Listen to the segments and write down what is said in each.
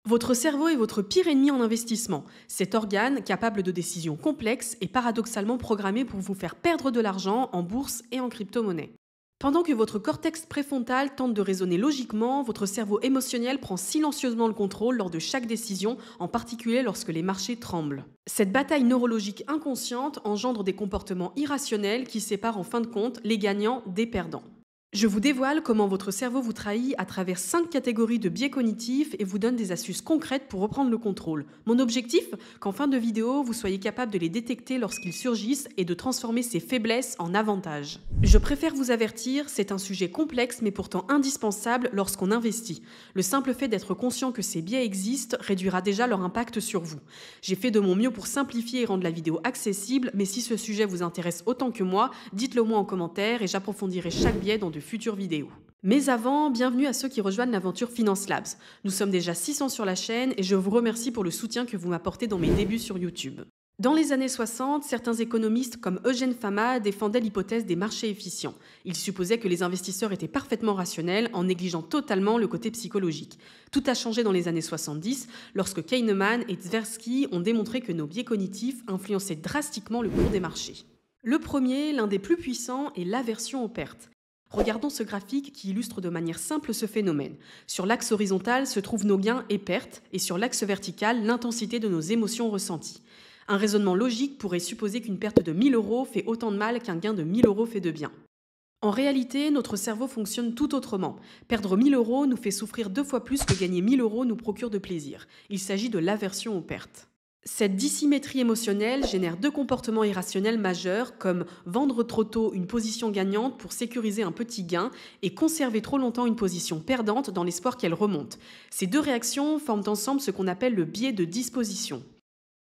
Votre cerveau est votre pire ennemi en investissement. Cet organe, capable de décisions complexes, est paradoxalement programmé pour vous faire perdre de l'argent en bourse et en crypto-monnaie. Pendant que votre cortex préfrontal tente de raisonner logiquement, votre cerveau émotionnel prend silencieusement le contrôle lors de chaque décision, en particulier lorsque les marchés tremblent. Cette bataille neurologique inconsciente engendre des comportements irrationnels qui séparent en fin de compte les gagnants des perdants. Je vous dévoile comment votre cerveau vous trahit à travers 5 catégories de biais cognitifs et vous donne des astuces concrètes pour reprendre le contrôle. Mon objectif, qu'en fin de vidéo, vous soyez capable de les détecter lorsqu'ils surgissent et de transformer ces faiblesses en avantages. Je préfère vous avertir, c'est un sujet complexe mais pourtant indispensable lorsqu'on investit. Le simple fait d'être conscient que ces biais existent réduira déjà leur impact sur vous. J'ai fait de mon mieux pour simplifier et rendre la vidéo accessible, mais si ce sujet vous intéresse autant que moi, dites-le moi en commentaire et j'approfondirai chaque biais dans de futures vidéos. Mais avant, bienvenue à ceux qui rejoignent l'aventure Finance Labs. Nous sommes déjà 600 sur la chaîne et je vous remercie pour le soutien que vous m'apportez dans mes débuts sur YouTube. Dans les années 60, certains économistes comme Eugène Fama défendaient l'hypothèse des marchés efficients. Ils supposaient que les investisseurs étaient parfaitement rationnels en négligeant totalement le côté psychologique. Tout a changé dans les années 70 lorsque Kahneman et Tversky ont démontré que nos biais cognitifs influençaient drastiquement le cours des marchés. Le premier, l'un des plus puissants, est l'aversion aux pertes. Regardons ce graphique qui illustre de manière simple ce phénomène. Sur l'axe horizontal se trouvent nos gains et pertes, et sur l'axe vertical, l'intensité de nos émotions ressenties. Un raisonnement logique pourrait supposer qu'une perte de 1000 € fait autant de mal qu'un gain de 1000 € fait de bien. En réalité, notre cerveau fonctionne tout autrement. Perdre 1000 € nous fait souffrir 2 fois plus que gagner 1000 € nous procure de plaisir. Il s'agit de l'aversion aux pertes. Cette dissymétrie émotionnelle génère 2 comportements irrationnels majeurs comme vendre trop tôt une position gagnante pour sécuriser un petit gain et conserver trop longtemps une position perdante dans l'espoir qu'elle remonte. Ces 2 réactions forment ensemble ce qu'on appelle le biais de disposition.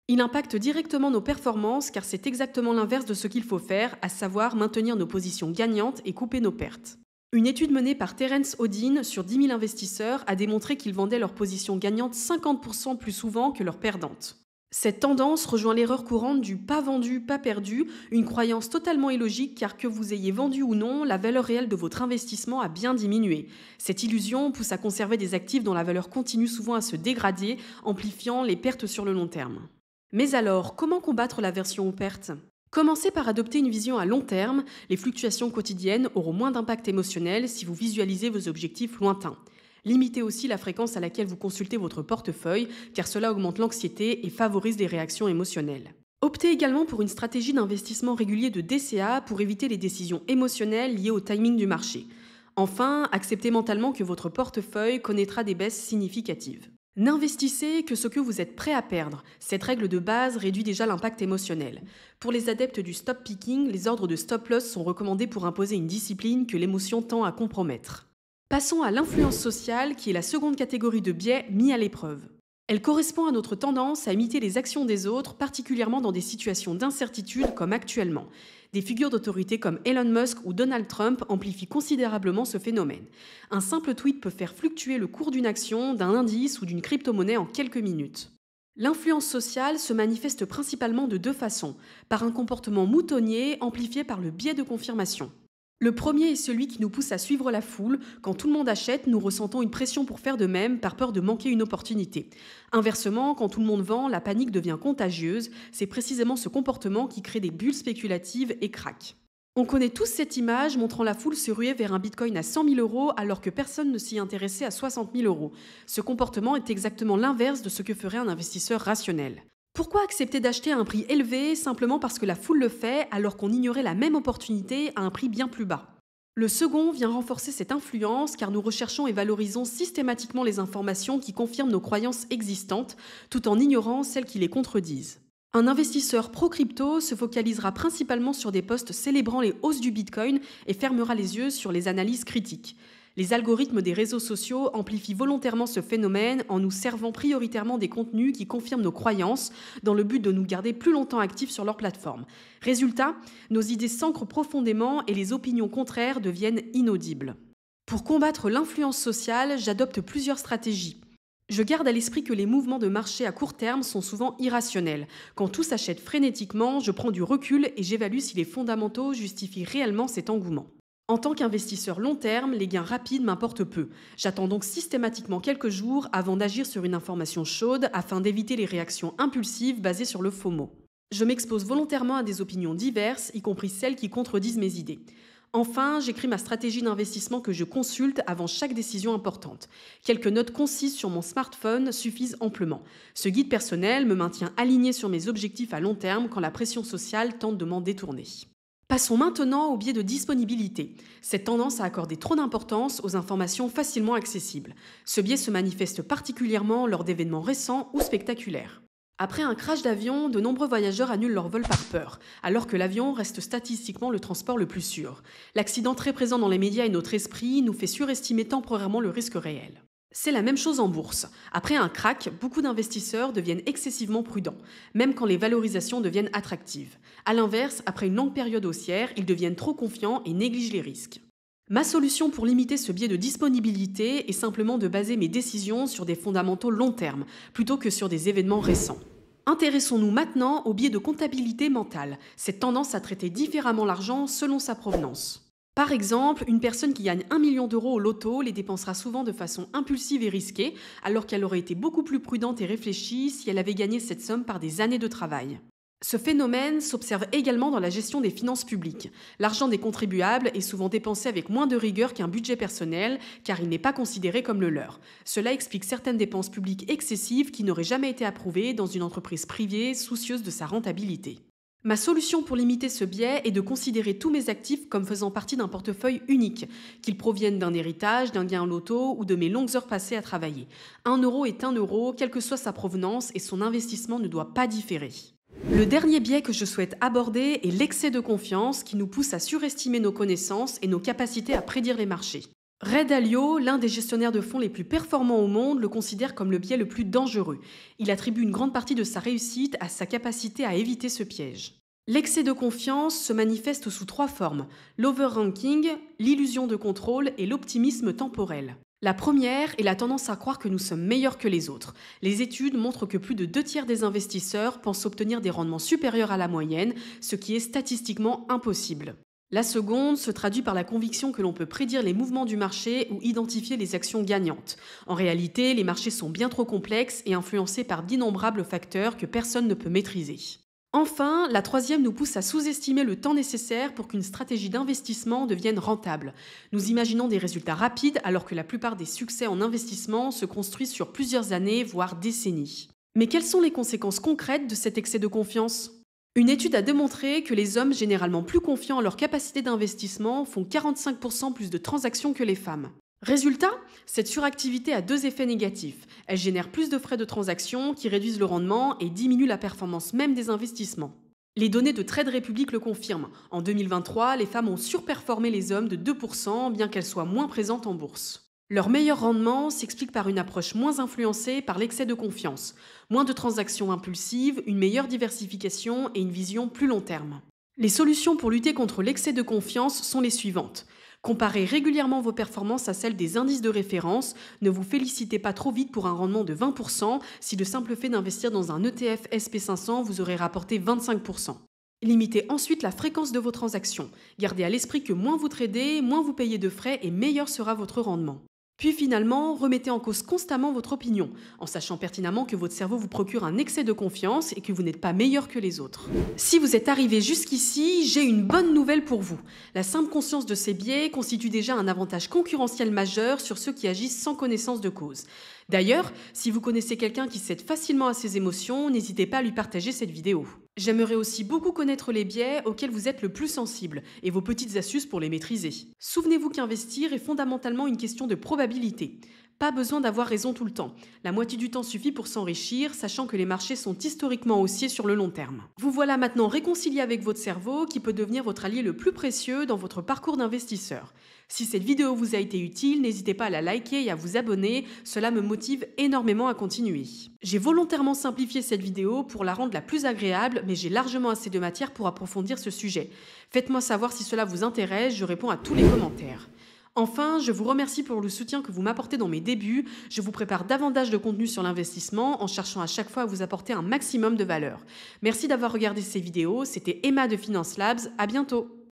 Il impacte directement nos performances car c'est exactement l'inverse de ce qu'il faut faire, à savoir maintenir nos positions gagnantes et couper nos pertes. Une étude menée par Terence Odin sur 10 000 investisseurs a démontré qu'ils vendaient leurs positions gagnantes 50% plus souvent que leurs perdantes. Cette tendance rejoint l'erreur courante du pas vendu, pas perdu, une croyance totalement illogique car que vous ayez vendu ou non, la valeur réelle de votre investissement a bien diminué. Cette illusion pousse à conserver des actifs dont la valeur continue souvent à se dégrader, amplifiant les pertes sur le long terme. Mais alors, comment combattre l'aversion aux pertes ? Commencez par adopter une vision à long terme, les fluctuations quotidiennes auront moins d'impact émotionnel si vous visualisez vos objectifs lointains. Limitez aussi la fréquence à laquelle vous consultez votre portefeuille, car cela augmente l'anxiété et favorise les réactions émotionnelles. Optez également pour une stratégie d'investissement régulier de DCA pour éviter les décisions émotionnelles liées au timing du marché. Enfin, acceptez mentalement que votre portefeuille connaîtra des baisses significatives. N'investissez que ce que vous êtes prêt à perdre. Cette règle de base réduit déjà l'impact émotionnel. Pour les adeptes du stop picking, les ordres de stop loss sont recommandés pour imposer une discipline que l'émotion tend à compromettre. Passons à l'influence sociale, qui est la seconde catégorie de biais mis à l'épreuve. Elle correspond à notre tendance à imiter les actions des autres, particulièrement dans des situations d'incertitude comme actuellement. Des figures d'autorité comme Elon Musk ou Donald Trump amplifient considérablement ce phénomène. Un simple tweet peut faire fluctuer le cours d'une action, d'un indice ou d'une crypto-monnaie en quelques minutes. L'influence sociale se manifeste principalement de 2 façons, par un comportement moutonnier amplifié par le biais de confirmation. Le premier est celui qui nous pousse à suivre la foule. Quand tout le monde achète, nous ressentons une pression pour faire de même, par peur de manquer une opportunité. Inversement, quand tout le monde vend, la panique devient contagieuse. C'est précisément ce comportement qui crée des bulles spéculatives et craque. On connaît tous cette image montrant la foule se ruer vers un bitcoin à 100 000 € alors que personne ne s'y intéressait à 60 000 €. Ce comportement est exactement l'inverse de ce que ferait un investisseur rationnel. Pourquoi accepter d'acheter à un prix élevé simplement parce que la foule le fait alors qu'on ignorait la même opportunité à un prix bien plus bas ? Le second vient renforcer cette influence car nous recherchons et valorisons systématiquement les informations qui confirment nos croyances existantes tout en ignorant celles qui les contredisent. Un investisseur pro-crypto se focalisera principalement sur des posts célébrant les hausses du Bitcoin et fermera les yeux sur les analyses critiques. Les algorithmes des réseaux sociaux amplifient volontairement ce phénomène en nous servant prioritairement des contenus qui confirment nos croyances dans le but de nous garder plus longtemps actifs sur leur plateforme. Résultat, nos idées s'ancrent profondément et les opinions contraires deviennent inaudibles. Pour combattre l'influence sociale, j'adopte plusieurs stratégies. Je garde à l'esprit que les mouvements de marché à court terme sont souvent irrationnels. Quand tout s'achète frénétiquement, je prends du recul et j'évalue si les fondamentaux justifient réellement cet engouement. En tant qu'investisseur long terme, les gains rapides m'importent peu. J'attends donc systématiquement quelques jours avant d'agir sur une information chaude afin d'éviter les réactions impulsives basées sur le FOMO. Je m'expose volontairement à des opinions diverses, y compris celles qui contredisent mes idées. Enfin, j'écris ma stratégie d'investissement que je consulte avant chaque décision importante. Quelques notes concises sur mon smartphone suffisent amplement. Ce guide personnel me maintient aligné sur mes objectifs à long terme quand la pression sociale tente de m'en détourner. Passons maintenant au biais de disponibilité. Cette tendance à accorder trop d'importance aux informations facilement accessibles. Ce biais se manifeste particulièrement lors d'événements récents ou spectaculaires. Après un crash d'avion, de nombreux voyageurs annulent leur vol par peur, alors que l'avion reste statistiquement le transport le plus sûr. L'accident très présent dans les médias et notre esprit nous fait surestimer temporairement le risque réel. C'est la même chose en bourse. Après un crack, beaucoup d'investisseurs deviennent excessivement prudents, même quand les valorisations deviennent attractives. A l'inverse, après une longue période haussière, ils deviennent trop confiants et négligent les risques. Ma solution pour limiter ce biais de disponibilité est simplement de baser mes décisions sur des fondamentaux long terme, plutôt que sur des événements récents. Intéressons-nous maintenant au biais de comptabilité mentale, cette tendance à traiter différemment l'argent selon sa provenance. Par exemple, une personne qui gagne 1 million d'euros au loto les dépensera souvent de façon impulsive et risquée, alors qu'elle aurait été beaucoup plus prudente et réfléchie si elle avait gagné cette somme par des années de travail. Ce phénomène s'observe également dans la gestion des finances publiques. L'argent des contribuables est souvent dépensé avec moins de rigueur qu'un budget personnel, car il n'est pas considéré comme le leur. Cela explique certaines dépenses publiques excessives qui n'auraient jamais été approuvées dans une entreprise privée soucieuse de sa rentabilité. Ma solution pour limiter ce biais est de considérer tous mes actifs comme faisant partie d'un portefeuille unique, qu'ils proviennent d'un héritage, d'un gain en loto ou de mes longues heures passées à travailler. 1 euro est 1 euro, quelle que soit sa provenance, et son investissement ne doit pas différer. Le dernier biais que je souhaite aborder est l'excès de confiance qui nous pousse à surestimer nos connaissances et nos capacités à prédire les marchés. Ray Dalio, l'un des gestionnaires de fonds les plus performants au monde, le considère comme le biais le plus dangereux. Il attribue une grande partie de sa réussite à sa capacité à éviter ce piège. L'excès de confiance se manifeste sous 3 formes: l'overranking, l'illusion de contrôle et l'optimisme temporel. La première est la tendance à croire que nous sommes meilleurs que les autres. Les études montrent que plus de 2 tiers des investisseurs pensent obtenir des rendements supérieurs à la moyenne, ce qui est statistiquement impossible. La seconde se traduit par la conviction que l'on peut prédire les mouvements du marché ou identifier les actions gagnantes. En réalité, les marchés sont bien trop complexes et influencés par d'innombrables facteurs que personne ne peut maîtriser. Enfin, la troisième nous pousse à sous-estimer le temps nécessaire pour qu'une stratégie d'investissement devienne rentable. Nous imaginons des résultats rapides alors que la plupart des succès en investissement se construisent sur plusieurs années, voire décennies. Mais quelles sont les conséquences concrètes de cet excès de confiance ? Une étude a démontré que les hommes généralement plus confiants en leur capacité d'investissement font 45% plus de transactions que les femmes. Résultat, cette suractivité a 2 effets négatifs. Elle génère plus de frais de transaction qui réduisent le rendement et diminuent la performance même des investissements. Les données de Trade Republic le confirment. En 2023, les femmes ont surperformé les hommes de 2%, bien qu'elles soient moins présentes en bourse. Leur meilleur rendement s'explique par une approche moins influencée par l'excès de confiance, moins de transactions impulsives, une meilleure diversification et une vision plus long terme. Les solutions pour lutter contre l'excès de confiance sont les suivantes. Comparez régulièrement vos performances à celles des indices de référence. Ne vous félicitez pas trop vite pour un rendement de 20% si le simple fait d'investir dans un ETF SP500 vous aurait rapporté 25%. Limitez ensuite la fréquence de vos transactions. Gardez à l'esprit que moins vous tradez, moins vous payez de frais et meilleur sera votre rendement. Puis finalement, remettez en cause constamment votre opinion, en sachant pertinemment que votre cerveau vous procure un excès de confiance et que vous n'êtes pas meilleur que les autres. Si vous êtes arrivé jusqu'ici, j'ai une bonne nouvelle pour vous. La simple conscience de ces biais constitue déjà un avantage concurrentiel majeur sur ceux qui agissent sans connaissance de cause. D'ailleurs, si vous connaissez quelqu'un qui cède facilement à ses émotions, n'hésitez pas à lui partager cette vidéo. J'aimerais aussi beaucoup connaître les biais auxquels vous êtes le plus sensible et vos petites astuces pour les maîtriser. Souvenez-vous qu'investir est fondamentalement une question de probabilité. Pas besoin d'avoir raison tout le temps. La moitié du temps suffit pour s'enrichir, sachant que les marchés sont historiquement haussiers sur le long terme. Vous voilà maintenant réconcilié avec votre cerveau qui peut devenir votre allié le plus précieux dans votre parcours d'investisseur. Si cette vidéo vous a été utile, n'hésitez pas à la liker et à vous abonner, cela me motive énormément à continuer. J'ai volontairement simplifié cette vidéo pour la rendre la plus agréable, mais j'ai largement assez de matière pour approfondir ce sujet. Faites-moi savoir si cela vous intéresse, je réponds à tous les commentaires. Enfin, je vous remercie pour le soutien que vous m'apportez dans mes débuts. Je vous prépare davantage de contenu sur l'investissement en cherchant à chaque fois à vous apporter un maximum de valeur. Merci d'avoir regardé ces vidéos. C'était Emma de Finance Labs. À bientôt.